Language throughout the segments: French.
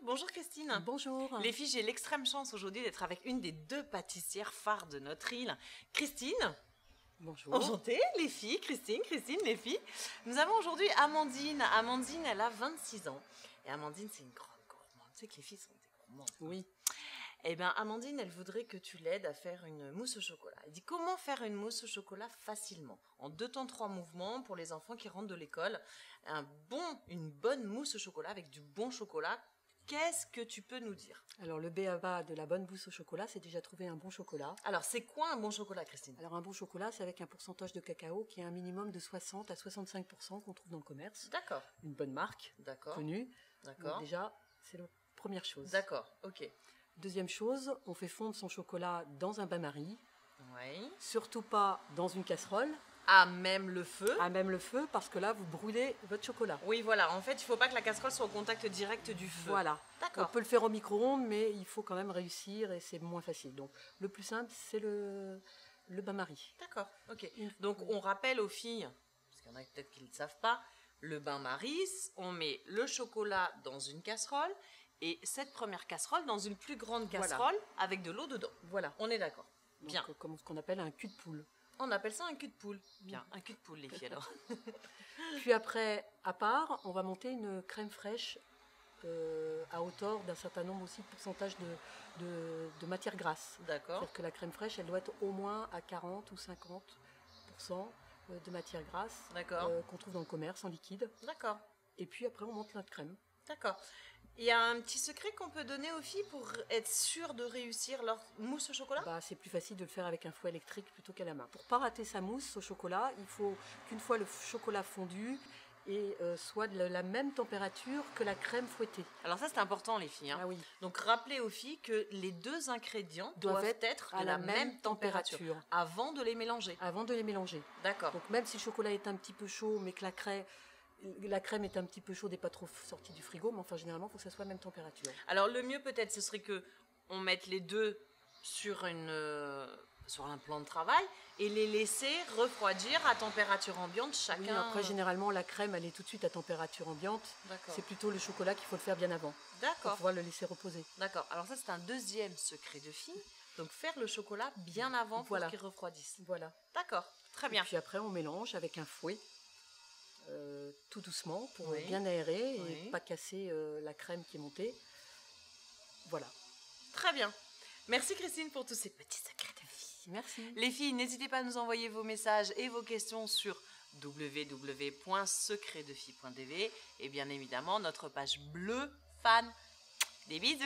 Bonjour Christine. Bonjour. Les filles, j'ai l'extrême chance aujourd'hui d'être avec une des deux pâtissières phares de notre île, Christine. Bonjour. Enchantée, les filles, Christine, les filles. Nous avons aujourd'hui Amandine. Amandine, elle a 26 ans. Et Amandine, c'est une grande gourmande. Tu sais que les filles sont des gourmandes. Oui. Eh bien, Amandine, elle voudrait que tu l'aides à faire une mousse au chocolat. Elle dit comment faire une mousse au chocolat facilement, en 2 temps 3 mouvements pour les enfants qui rentrent de l'école. Une bonne mousse au chocolat avec du bon chocolat. Qu'est-ce que tu peux nous dire? Alors, le b.a.-ba de la bonne mousse au chocolat, c'est déjà trouver un bon chocolat. Alors, c'est quoi un bon chocolat, Christine? Alors, un bon chocolat, c'est avec un pourcentage de cacao qui est un minimum de 60 à 65% qu'on trouve dans le commerce. D'accord. Une bonne marque, connue. D'accord. Donc, déjà, c'est la première chose. D'accord, ok. Deuxième chose, on fait fondre son chocolat dans un bain-marie. Oui. Surtout pas dans une casserole. À même le feu. À même le feu, parce que là, vous brûlez votre chocolat. Oui, voilà. En fait, il ne faut pas que la casserole soit au contact direct du feu. Voilà. On D'accord. peut le faire au micro-ondes, mais il faut quand même réussir et c'est moins facile. Donc, le plus simple, c'est le bain-marie. D'accord, ok. Donc, on rappelle aux filles, parce qu'il y en a peut-être qui ne le savent pas, le bain-marie, on met le chocolat dans une casserole et cette première casserole dans une plus grande casserole avec de l'eau dedans. Voilà. On est d'accord. Bien. Donc, comme ce qu'on appelle un cul de poule. On appelle ça un cul de poule. Bien, un cul de poule, les filles, alors. Puis après, à part, on va monter une crème fraîche à hauteur d'un certain nombre aussi de pourcentage de matière grasse. D'accord. C'est-à-dire que la crème fraîche, elle doit être au moins à 40 ou 50% de matière grasse qu'on trouve dans le commerce en liquide. D'accord. Et puis après, on monte notre crème. D'accord. Il y a un petit secret qu'on peut donner aux filles pour être sûr de réussir leur mousse au chocolat? C'est plus facile de le faire avec un fouet électrique plutôt qu'à la main. Pour ne pas rater sa mousse au chocolat, il faut qu'une fois le chocolat fondu et soit de la même température que la crème fouettée. Alors ça, c'est important, les filles. Ah oui. Donc rappelez aux filles que les deux ingrédients doivent être à la même température avant de les mélanger. Avant de les mélanger. D'accord. Donc même si le chocolat est un petit peu chaud, mais que la crème est un petit peu chaude et pas trop sortie du frigo, mais enfin généralement il faut que ça soit la même température. Alors le mieux peut-être ce serait que on mette les deux sur un plan de travail et les laisser refroidir à température ambiante chacun. Oui, après généralement la crème elle est tout de suite à température ambiante. C'est plutôt le chocolat qu'il faut le faire bien avant. D'accord. Pour pouvoir le laisser reposer. D'accord. Alors ça c'est un deuxième secret de fille. Donc faire le chocolat bien avant pour qu'il refroidisse. Voilà. D'accord. Très bien. Et puis après on mélange avec un fouet. Tout doucement pour bien aérer et pas casser la crème qui est montée. Voilà. Très bien. Merci Christine pour tous ces petits secrets de filles. Merci. Les filles, n'hésitez pas à nous envoyer vos messages et vos questions sur www.secretdefilles.tv et bien évidemment notre page bleue fan. Des bisous.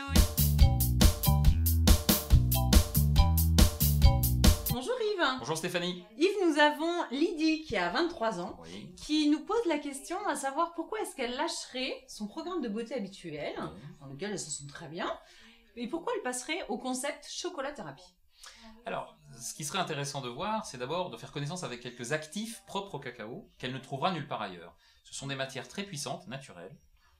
Bonjour Yves. Bonjour Stéphanie. Yves, nous avons Lydie qui a 23 ans, Oui. qui nous pose la question à savoir pourquoi est-ce qu'elle lâcherait son programme de beauté habituel, dans lequel elle se sent très bien, et pourquoi elle passerait au concept chocolat-thérapie. Alors, ce qui serait intéressant de voir, c'est d'abord de faire connaissance avec quelques actifs propres au cacao qu'elle ne trouvera nulle part ailleurs. Ce sont des matières très puissantes, naturelles,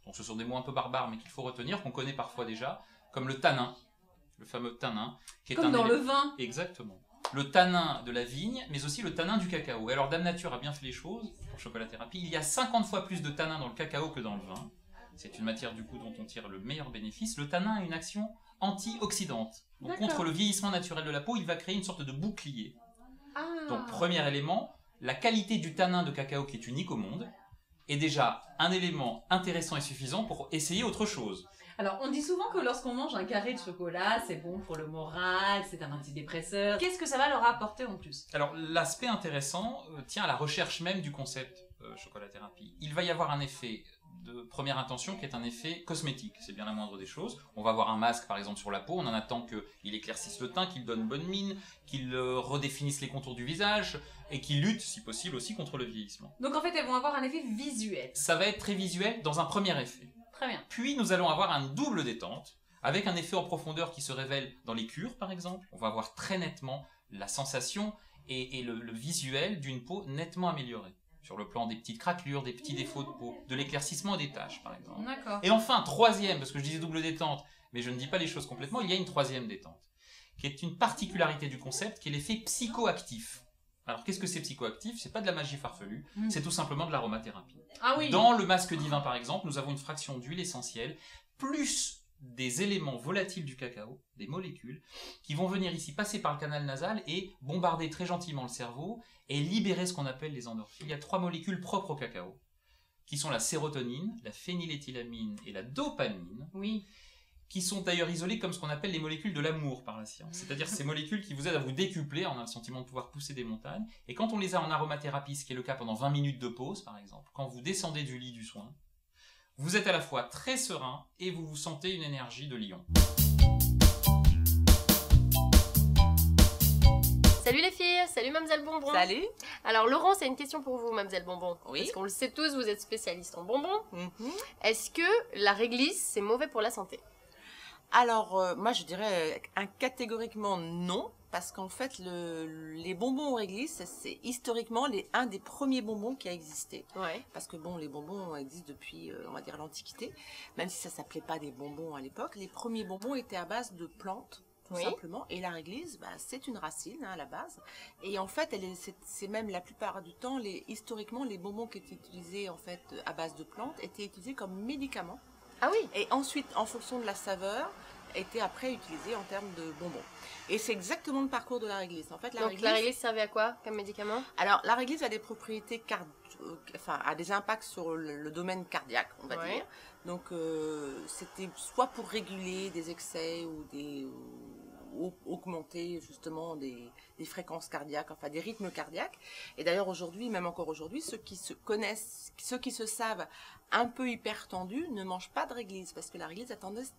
donc ce sont des mots un peu barbares mais qu'il faut retenir, qu'on connaît parfois déjà, comme le tanin, le fameux tanin. Qui est comme dans le vin. Exactement. Le tanin de la vigne, mais aussi le tanin du cacao. Et alors, Dame Nature a bien fait les choses pour chocolat-thérapie. Il y a 50 fois plus de tanin dans le cacao que dans le vin. C'est une matière du coup dont on tire le meilleur bénéfice. Le tanin a une action antioxydante. Donc, contre le vieillissement naturel de la peau, il va créer une sorte de bouclier. Donc, premier élément, la qualité du tanin de cacao qui est unique au monde est déjà un élément intéressant et suffisant pour essayer autre chose. Alors, on dit souvent que lorsqu'on mange un carré de chocolat, c'est bon pour le moral, c'est un antidépresseur. Qu'est-ce que ça va leur apporter en plus? Alors, l'aspect intéressant tient à la recherche même du concept chocolat-thérapie. Il va y avoir un effet de première intention qui est un effet cosmétique, c'est bien la moindre des choses. On va avoir un masque par exemple sur la peau, on en attend qu'il éclaircisse le teint, qu'il donne bonne mine, qu'il redéfinisse les contours du visage et qu'il lutte si possible aussi contre le vieillissement. Donc en fait elles vont avoir un effet visuel. Ça va être très visuel dans un premier effet. Très bien. Puis nous allons avoir un double détente avec un effet en profondeur qui se révèle dans les cures par exemple. On va avoir très nettement la sensation et le visuel d'une peau nettement améliorée. Sur le plan des petites craquelures, des petits défauts de peau, de l'éclaircissement des taches par exemple. D'accord. Et enfin, troisième, parce que je disais double détente, mais je ne dis pas les choses complètement, il y a une troisième détente, qui est une particularité du concept, qui est l'effet psychoactif. Alors qu'est-ce que c'est psychoactif? C'est pas de la magie farfelue, c'est tout simplement de l'aromathérapie. Ah oui. Dans le masque divin par exemple, nous avons une fraction d'huile essentielle, plus des éléments volatiles du cacao, des molécules, qui vont venir ici passer par le canal nasal et bombarder très gentiment le cerveau et libérer ce qu'on appelle les endorphines. Il y a 3 molécules propres au cacao, qui sont la sérotonine, la phényléthylamine et la dopamine, Oui. qui sont d'ailleurs isolées comme ce qu'on appelle les molécules de l'amour par la science. C'est-à-dire ces molécules qui vous aident à vous décupler, on a le sentiment de pouvoir pousser des montagnes, et quand on les a en aromathérapie, ce qui est le cas pendant 20 minutes de pause par exemple, quand vous descendez du lit du soin, vous êtes à la fois très serein et vous vous sentez une énergie de lion. Salut les filles, salut Mademoiselle Bonbon. Salut. Alors Laurent, c'est une question pour vous, Mademoiselle Bonbon. Oui. Parce qu'on le sait tous, vous êtes spécialiste en bonbons. Mhm. Est-ce que la réglisse, c'est mauvais pour la santé? Alors, moi, je dirais catégoriquement non, parce qu'en fait, les bonbons aux réglisses, c'est historiquement un des premiers bonbons qui a existé. Ouais. Parce que bon, les bonbons existent depuis, on va dire, l'Antiquité, même si ça s'appelait pas des bonbons à l'époque. Les premiers bonbons étaient à base de plantes, tout Oui. simplement. Et la réglisse, c'est une racine à la base. Et en fait, c'est même la plupart du temps, historiquement, les bonbons qui étaient utilisés en fait à base de plantes étaient utilisés comme médicaments. Ah oui. Et ensuite, en fonction de la saveur, était après utilisé en termes de bonbons. Et c'est exactement le parcours de la réglisse. En fait, Donc la réglisse servait à quoi comme médicament? alors, la réglisse a des propriétés a des impacts sur le domaine cardiaque, on va Ouais. dire. Donc, c'était soit pour réguler des excès ou augmenter justement des fréquences cardiaques, enfin des rythmes cardiaques. Et d'ailleurs aujourd'hui, même encore aujourd'hui, ceux qui se savent un peu hyper tendus ne mangent pas de réglisse, parce que la réglisse a tendance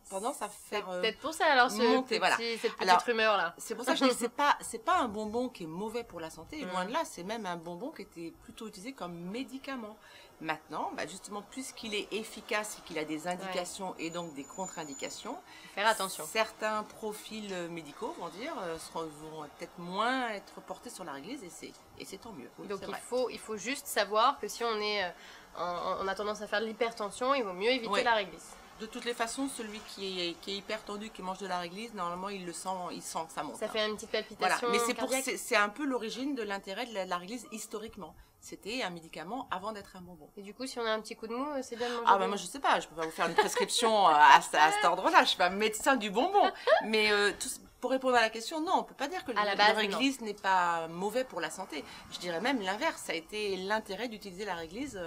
à C'est faire peut-être pour ça alors monter, voilà. cette petite Alors, rumeur là. c'est pour ça que je dis c'est pas un bonbon qui est mauvais pour la santé, loin de là, c'est même un bonbon qui était plutôt utilisé comme médicament. Maintenant, justement, puisqu'il est efficace et qu'il a des indications et donc des contre-indications, Faire attention. certains profils médicaux vont peut-être moins être portés sur la réglisse, et c'est tant mieux. Oui, Donc c'est vrai. il faut juste savoir que si on est on a tendance à faire de l'hypertension, il vaut mieux éviter Ouais. la réglisse. De toutes les façons, celui qui est hyper tendu, qui mange de la réglisse, normalement, il sent que ça monte. Ça hein. fait une petite Voilà, palpitation mais cardiaque. c'est un peu l'origine de l'intérêt de la réglisse historiquement. C'était un médicament avant d'être un bonbon. Et du coup, si on a un petit coup de mou, c'est bien de manger Ah des- moi je sais pas, je peux pas vous faire une prescription à cet ordre-là, je suis pas médecin du bonbon. Mais pour répondre à la question, non, on peut pas dire que À la le base, réglisse n'est pas mauvais pour la santé. Je dirais même l'inverse, ça a été l'intérêt d'utiliser la réglisse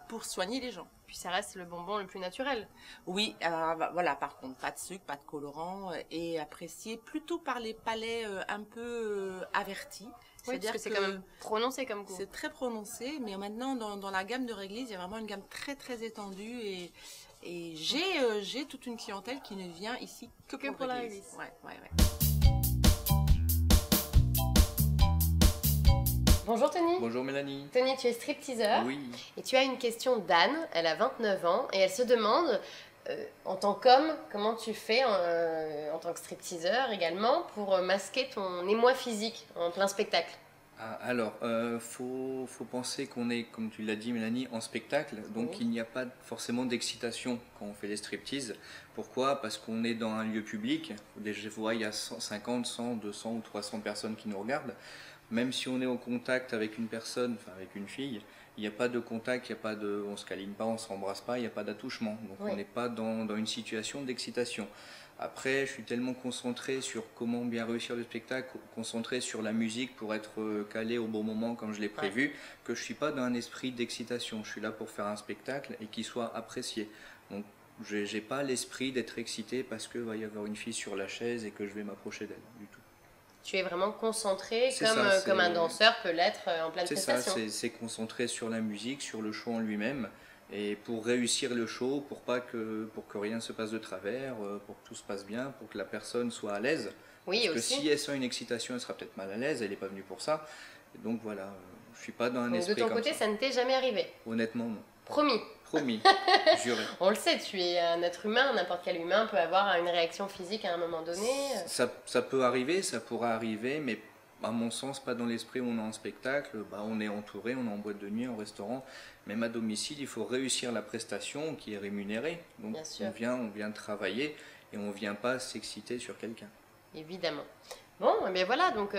pour soigner les gens. Puis ça reste le bonbon le plus naturel. Oui, voilà, par contre, pas de sucre, pas de colorant, et apprécié plutôt par les palais un peu avertis. Oui, parce que c'est quand même prononcé comme goût. c'est très prononcé, mais maintenant dans la gamme de réglisse, il y a vraiment une gamme très très étendue, et j'ai toute une clientèle qui ne vient ici que pour la réglisse. réglisse. Ouais. Bonjour Tony. Bonjour Mélanie. Tony, tu es stripteaseur Oui. et tu as une question d'Anne, elle a 29 ans et elle se demande, en tant qu'homme, comment tu fais en tant que stripteaseur également pour masquer ton émoi physique en plein spectacle. Alors, faut penser qu'on est, comme tu l'as dit Mélanie, en spectacle, donc Oui. il n'y a pas forcément d'excitation quand on fait les striptease. Pourquoi? Parce qu'on est dans un lieu public, déjà il y a 50, 100, 200 ou 300 personnes qui nous regardent. Même si on est en contact avec une personne, enfin avec une fille, il n'y a pas de contact, on ne se câline pas, on ne s'embrasse pas, il n'y a pas d'attouchement. Donc Oui. on n'est pas dans une situation d'excitation. Après, je suis tellement concentré sur comment bien réussir le spectacle, concentré sur la musique pour être calé au bon moment comme je l'ai prévu, que je ne suis pas dans un esprit d'excitation. Je suis là pour faire un spectacle et qu'il soit apprécié. Donc je n'ai pas l'esprit d'être excité parce qu'il va y avoir une fille sur la chaise et que je vais m'approcher d'elle du tout. Tu es vraiment concentré C'est ça, comme un c'est- danseur peut l'être en pleine C'est ça, prestation. c'est concentré sur la musique, sur le show en lui-même. Et pour réussir le show, pour que rien ne se passe de travers, pour que tout se passe bien, pour que la personne soit à l'aise. Oui, Parce aussi. que si elle sent une excitation, elle sera peut-être mal à l'aise, elle n'est pas venue pour ça. Et donc voilà, je suis pas dans un Donc de esprit ton comme côté, ça. ça ne t'est jamais arrivé. Honnêtement, non. Promis. Promis, juré. On le sait, tu es un être humain, n'importe quel humain peut avoir une réaction physique à un moment donné. Ça peut arriver, ça pourra arriver, mais à mon sens, pas dans l'esprit où on est en spectacle. On est entouré, on est en boîte de nuit, en restaurant. Même à domicile, il faut réussir la prestation qui est rémunérée. Donc Bien sûr. on vient travailler et on ne vient pas s'exciter sur quelqu'un. Évidemment. Bon, et bien voilà, donc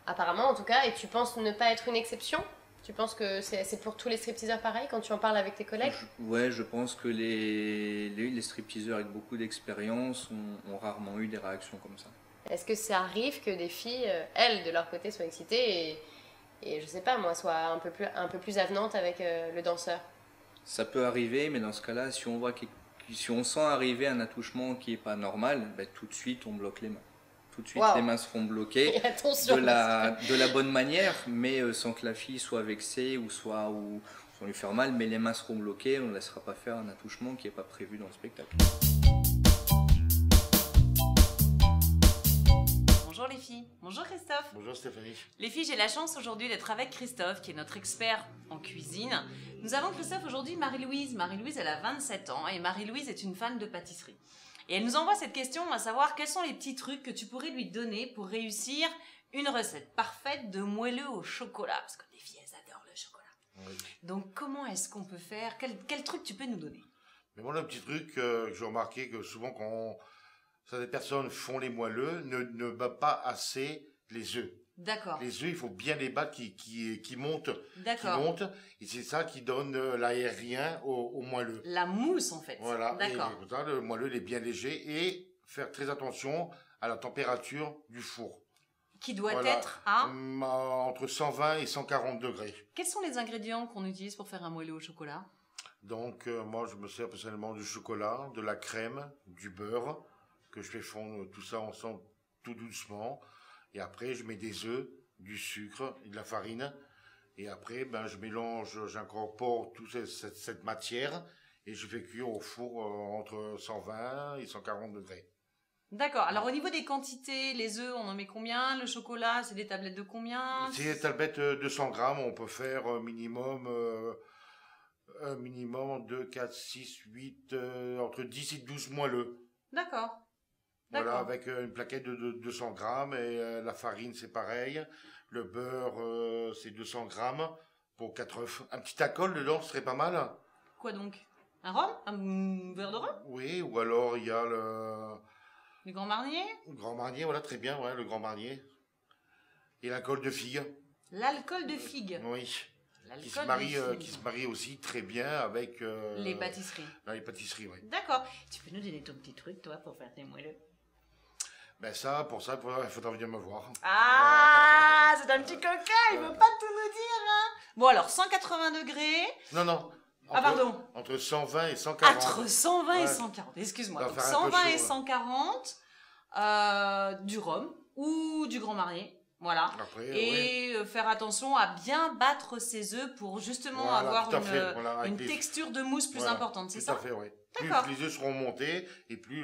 apparemment en tout cas, et tu penses ne pas être une exception? Tu penses que c'est pour tous les stripteaseurs pareil quand tu en parles avec tes collègues? Ouais, je pense que les stripteaseurs avec beaucoup d'expérience ont rarement eu des réactions comme ça. Est-ce que ça arrive que des filles, elles, de leur côté, soient excitées et je sais pas moi, soient un peu plus avenantes avec le danseur? Ça peut arriver, mais dans ce cas-là, si on sent arriver un attouchement qui n'est pas normal, ben, tout de suite on bloque les mains. Tout de suite les mains seront bloquées Et attention, de la bonne manière, mais sans que la fille soit vexée ou sans lui faire mal, mais les mains seront bloquées, on ne laissera pas faire un attouchement qui n'est pas prévu dans le spectacle. Bonjour les filles. Bonjour Christophe. Bonjour Stéphanie. Les filles, j'ai la chance aujourd'hui d'être avec Christophe, qui est notre expert en cuisine. Nous avons Christophe aujourd'hui Marie-Louise. Marie-Louise, elle a 27 ans et Marie-Louise est une fan de pâtisserie. Et elle nous envoie cette question, à savoir quels sont les petits trucs que tu pourrais lui donner pour réussir une recette parfaite de moelleux au chocolat. Parce que les filles, elles adorent le chocolat. Oui. Donc comment est-ce qu'on peut faire? Quel truc tu peux nous donner? Mais moi, le petit truc que j'ai remarqué que souvent quand certaines personnes font les moelleux, ne battent pas assez les œufs. D'accord. Les œufs, il faut bien les battre qui montent. D'accord. Qui montent, et c'est ça qui donne l'aérien au moelleux. La mousse en fait. Voilà. D'accord. Et comme ça, le moelleux il est bien léger et faire très attention à la température du four. Qui doit Voilà. être à... Entre 120 et 140 degrés. Quels sont les ingrédients qu'on utilise pour faire un moelleux au chocolat? Donc, moi, je me sers personnellement du chocolat, de la crème, du beurre, que je fais fondre tout ça ensemble tout doucement. Et après, je mets des œufs, du sucre et de la farine. Et après, ben, je mélange, j'incorpore toute cette matière et je fais cuire au four entre 120 et 140 degrés. D'accord. Alors au niveau des quantités, les œufs, on en met combien? Le chocolat, c'est des tablettes de combien? Si les tablettes 200 grammes, on peut faire un minimum de 4, 6, 8, entre 10 et 12 moelleux. D'accord. Voilà, D'accord. avec une plaquette de 200 grammes et la farine c'est pareil. Le beurre c'est 200 grammes pour 4 œufs. Un petit alcool dedans ce serait pas mal. Quoi donc? Un rhum? Un verre de rhum? Oui, ou alors il y a le Du Grand Marnier? Grand Marnier, voilà très bien, ouais, le Grand Marnier. Et l'alcool de figue, L'alcool de figue. oui. Qui se, L'alcool de qui figue. se marie aussi très bien avec Les pâtisseries. dans les pâtisseries, oui. D'accord. Tu peux nous donner ton petit truc, toi, pour faire tes moelleux? Ben pour ça, il faudra venir me voir. Ah, c'est un petit coquin, il veut pas tout nous dire, hein. Bon alors, 180 degrés. Non. Ah pardon. Entre 120 et 140. Entre 120 et Ouais. 140, excuse-moi. On va Donc faire un peu 120 et chaud, 140, du rhum ou du Grand Marnier. Voilà. Après, Et faire attention à bien battre ses œufs pour justement Voilà, avoir tout à fait, voilà, avec une les- texture de mousse plus Voilà, importante, c'est tout ça? à fait, oui. Plus D'accord. les œufs seront montés et plus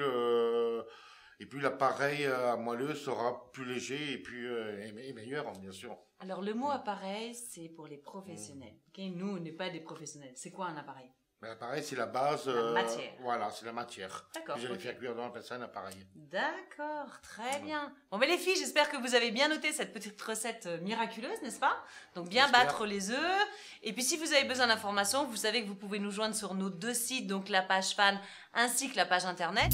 l'appareil à moelleux sera plus léger et meilleur, bien sûr. Alors le mot appareil, c'est pour les professionnels. Ok, nous, on n'est pas des professionnels. C'est quoi un appareil? Mais l'appareil, c'est la base. La matière. Voilà, c'est la matière. D'accord, Vous allez ok. faire cuire dans un appareil. D'accord, très bien. Bon, mais les filles, j'espère que vous avez bien noté cette petite recette miraculeuse, n'est-ce pas? Donc, bien J'espère. battre les œufs. Et puis, si vous avez besoin d'informations, vous savez que vous pouvez nous joindre sur nos deux sites, donc la page fan ainsi que la page internet.